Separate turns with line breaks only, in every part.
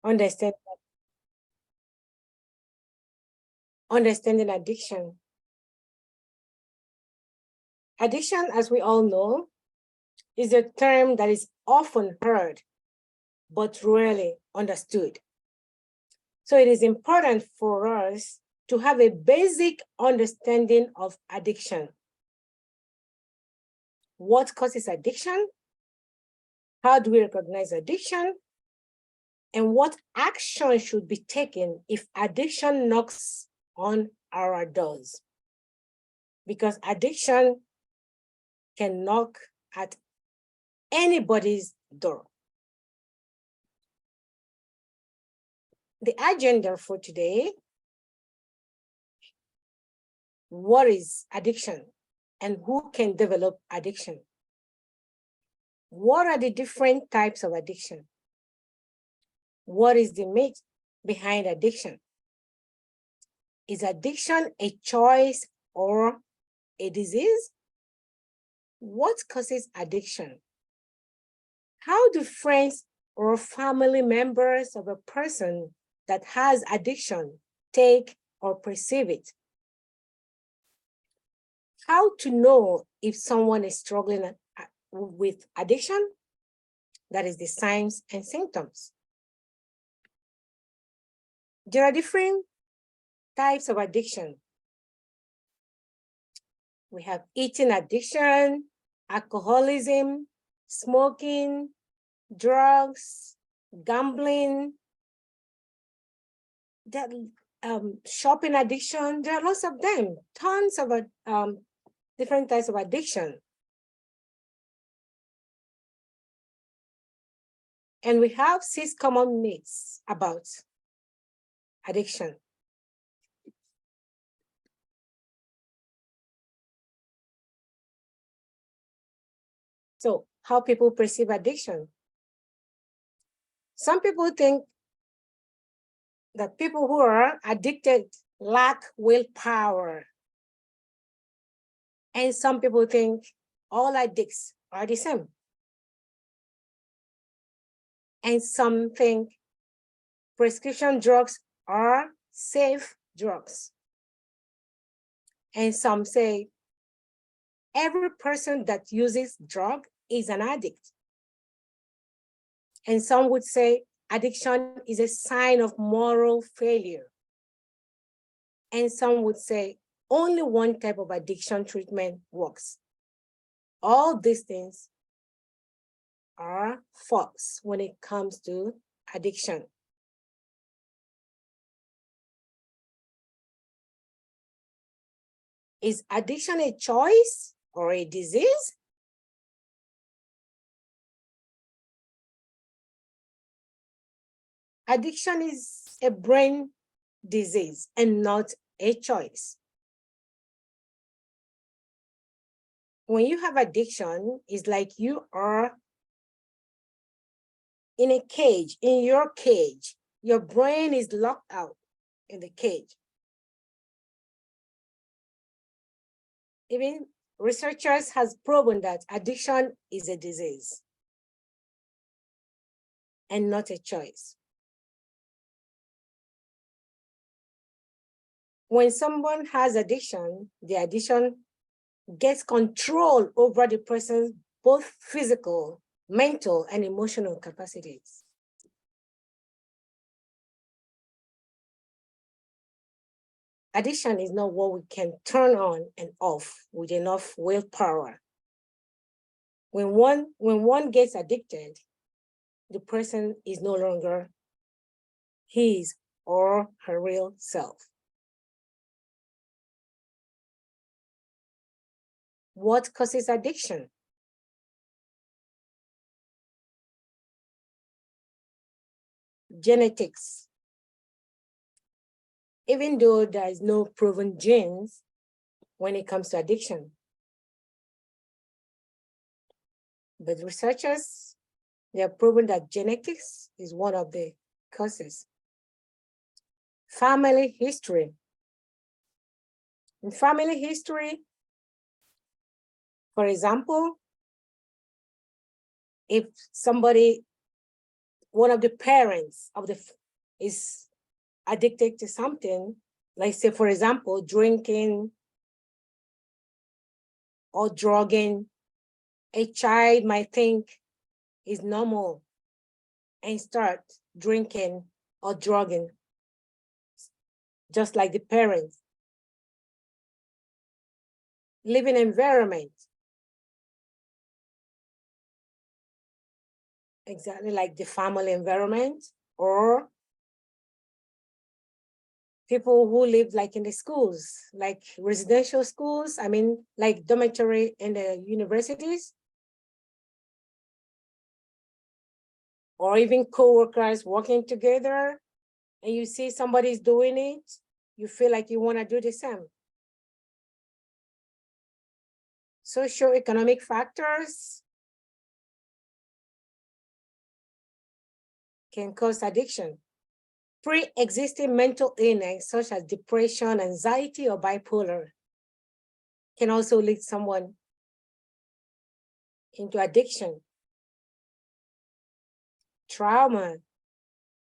Understanding addiction. Addiction, as we all know, is a term that is often heard, but rarely understood. So it is important for us to have a basic understanding of addiction. What causes addiction? How do we recognize addiction? And what action should be taken if addiction knocks on our doors? Because addiction can knock at anybody's door. The agenda for today: what is addiction and who can develop addiction? What are the different types of addiction? What is the myth behind addiction? Is addiction a choice or a disease? What causes addiction? How do friends or family members of a person that has addiction take or perceive it? How to know if someone is struggling with addiction? That is the signs and symptoms. There are different types of addiction. We have eating addiction, alcoholism, smoking, drugs, gambling, shopping addiction. There are lots of them, tons of different types of addiction. And we have 6 common myths about addiction. So, how people perceive addiction. Some people think that people who are addicted lack willpower. And some people think all addicts are the same. And some think prescription drugs are safe drugs. And some say every person that uses drug is an addict. And some would say addiction is a sign of moral failure. And some would say only one type of addiction treatment works. All these things are false when it comes to addiction. Is addiction a choice or a disease? Addiction is a brain disease and not a choice. When you have addiction, it's like you are in a cage, in your cage. Your brain is locked out in the cage. Even researchers has proven that addiction is a disease and not a choice. When someone has addiction, the addiction gets control over the person's both physical, mental, and emotional capacities. Addiction is not what we can turn on and off with enough willpower. When one gets addicted, the person is no longer his or her real self. What causes addiction? Genetics. Even though there is no proven genes when it comes to addiction. But researchers, they have proven that genetics is one of the causes. Family history. In family history, for example, if somebody one of the parents of the is addicted to something, like say, for example, drinking or drugging, a child might think is normal and start drinking or drugging, just like the parents. Living environment, exactly like the family environment, or people who live like in the schools, like residential schools, I mean, like dormitory in the universities, or even co-workers working together, and you see somebody's doing it, you feel like you want to do the same. Socioeconomic factors can cause addiction. Pre-existing mental illness such as depression, anxiety, or bipolar can also lead someone into addiction. Trauma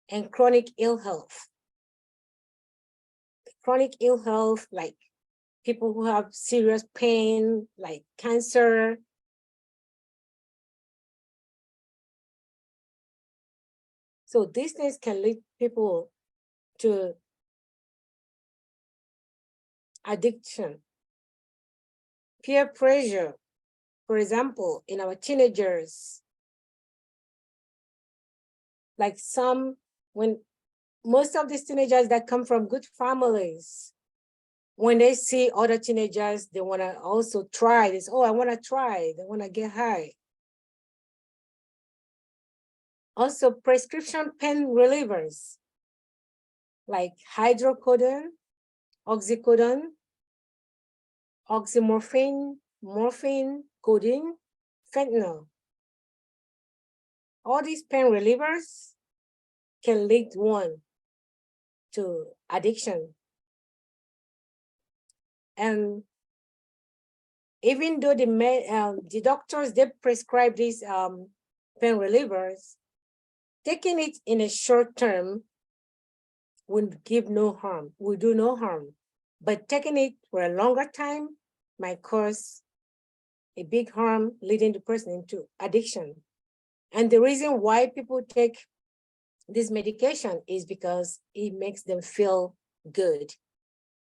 and chronic ill health. Chronic ill health, like people who have serious pain, like cancer. So these things can lead people to addiction. Peer pressure, for example, in our teenagers, like when most of these teenagers that come from good families, when they see other teenagers, they want to also try this. Oh, I want to try. They want to get high. Also, prescription pain relievers like hydrocodone, oxycodone, oxymorphine, morphine, codeine, fentanyl. All these pain relievers can lead one to addiction. And even though the doctors, they prescribe these pain relievers, taking it in a short term will give no harm, will do no harm. But taking it for a longer time might cause a big harm, leading the person into addiction. And the reason why people take this medication is because it makes them feel good.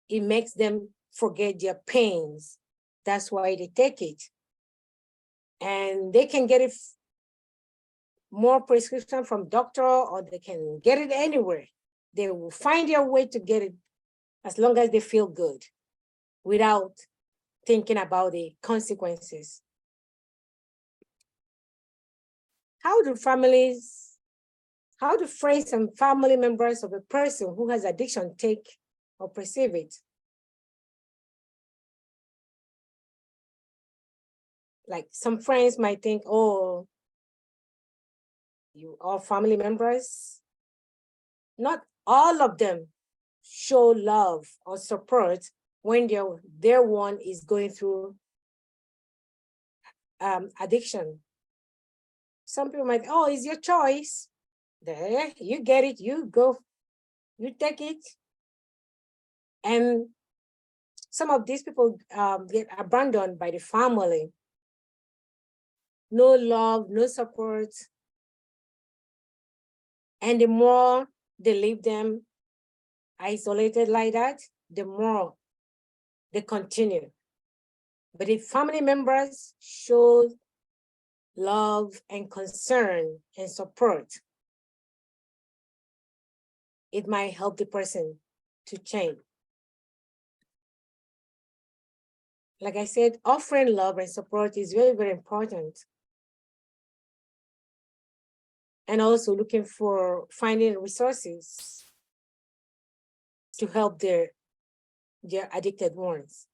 It makes them forget their pains. That's why they take it. And they can get it more prescription from doctor, or they can get it anywhere. They will find their way to get it as long as they feel good without thinking about the consequences. How do friends and family members of a person who has addiction take or perceive it? Like some friends might think, oh, you are family members. Not all of them show love or support when their one is going through addiction. Some people might, oh, it's your choice. There, you get it, you go, you take it. And some of these people get abandoned by the family. No love, no support. And the more they leave them isolated like that, the more they continue. But if family members show love and concern and support, it might help the person to change. Like I said, offering love and support is very, very important. And also looking for finding resources to help their addicted ones.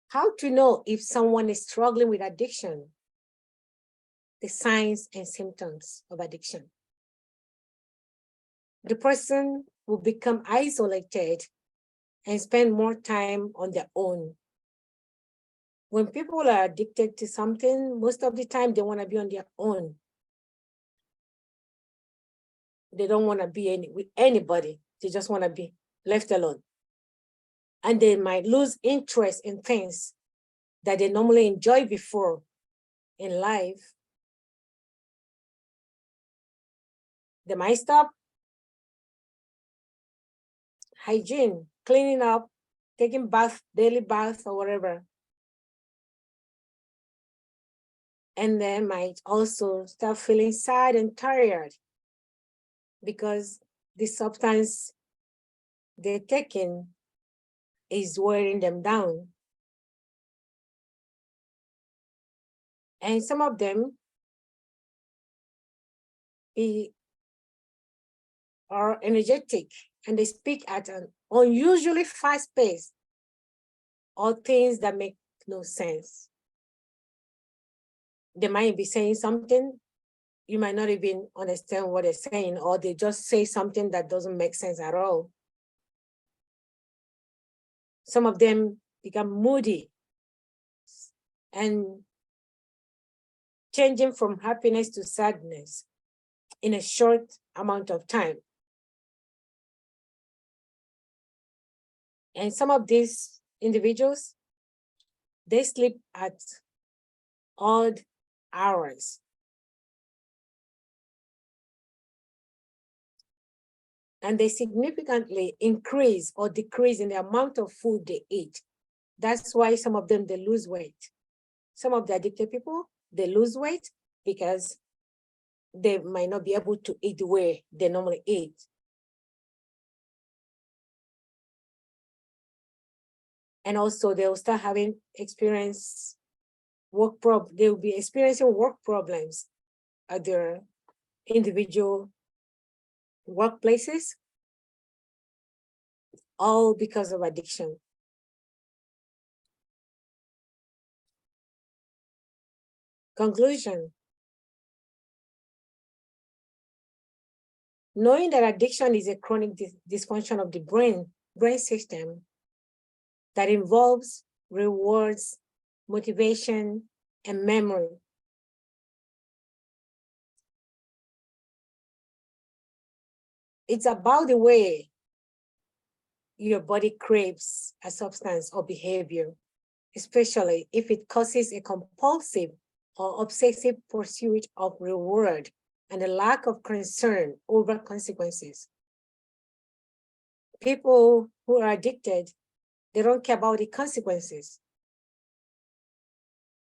How to know if someone is struggling with addiction? The signs and symptoms of addiction. The person will become isolated and spend more time on their own. When people are addicted to something, most of the time they want to be on their own. They don't want to be with anybody. They just want to be left alone. And they might lose interest in things that they normally enjoy before in life. They might stop hygiene, cleaning up, taking bath, daily bath or whatever. And they might also start feeling sad and tired because the substance they're taking is wearing them down. And some of them are energetic and they speak at an unusually fast pace, or things that make no sense. They might be saying something, you might not even understand what they're saying, or they just say something that doesn't make sense at all. Some of them become moody and changing from happiness to sadness in a short amount of time. And some of these individuals, they sleep at odd hours. And they significantly increase or decrease in the amount of food they eat. That's why some of them, they lose weight. Some of the addicted people, they lose weight because they might not be able to eat the way they normally eat. And also they'll start having they'll be experiencing work problems at their individual workplaces, all because of addiction. Conclusion. Knowing that addiction is a chronic dysfunction of the brain system that involves rewards, motivation, and memory. It's about the way your body craves a substance or behavior, especially if it causes a compulsive or obsessive pursuit of reward and a lack of concern over consequences. People who are addicted, they don't care about the consequences.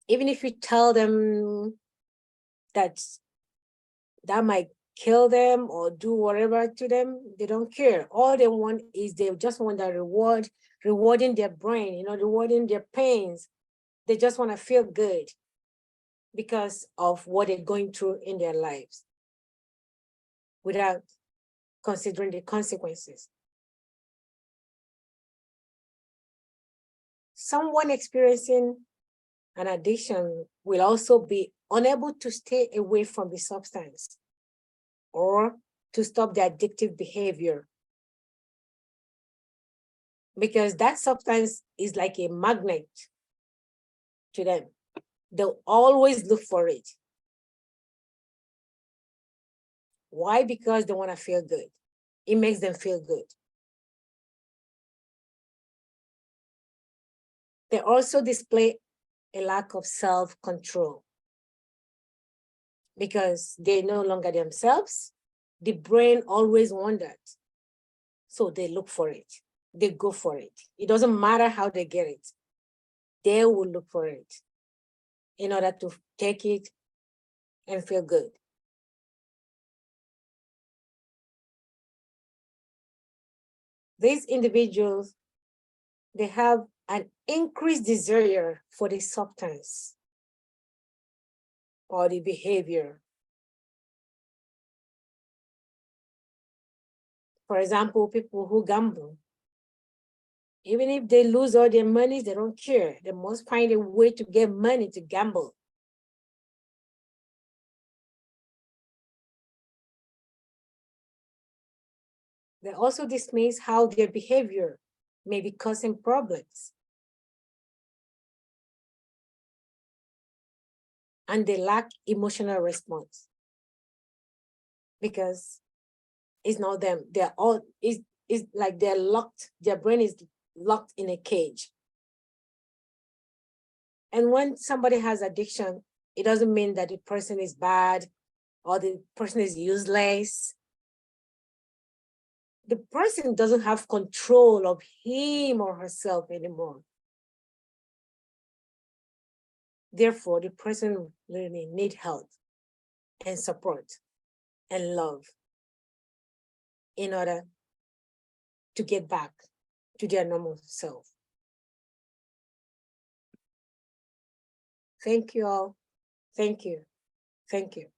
Even if you tell them that might kill them or do whatever to them, they don't care. All they want is they just want the reward, rewarding their brain, rewarding their pains. They just want to feel good because of what they're going through in their lives without considering the consequences. Someone experiencing an addiction will also be unable to stay away from the substance or to stop the addictive behavior, because that substance is like a magnet to them. They'll always look for it. Why? Because they want to feel good. It makes them feel good. They also display a lack of self-control because they no longer themselves. The brain always wondered. So they look for it. They go for it. It doesn't matter how they get it. They will look for it in order to take it and feel good. These individuals, they have an increased desire for the substance or the behavior. For example, people who gamble, even if they lose all their money, they don't care. They must find a way to get money to gamble. They also dismiss how their behavior may be causing problems. and they lack emotional response because it's not them. They're all, it's like they're locked, their brain is locked in a cage. And when somebody has addiction, it doesn't mean that the person is bad or the person is useless. The person doesn't have control of him or herself anymore. Therefore, the person really need help and support and love in order to get back to their normal self. Thank you all. Thank you. Thank you.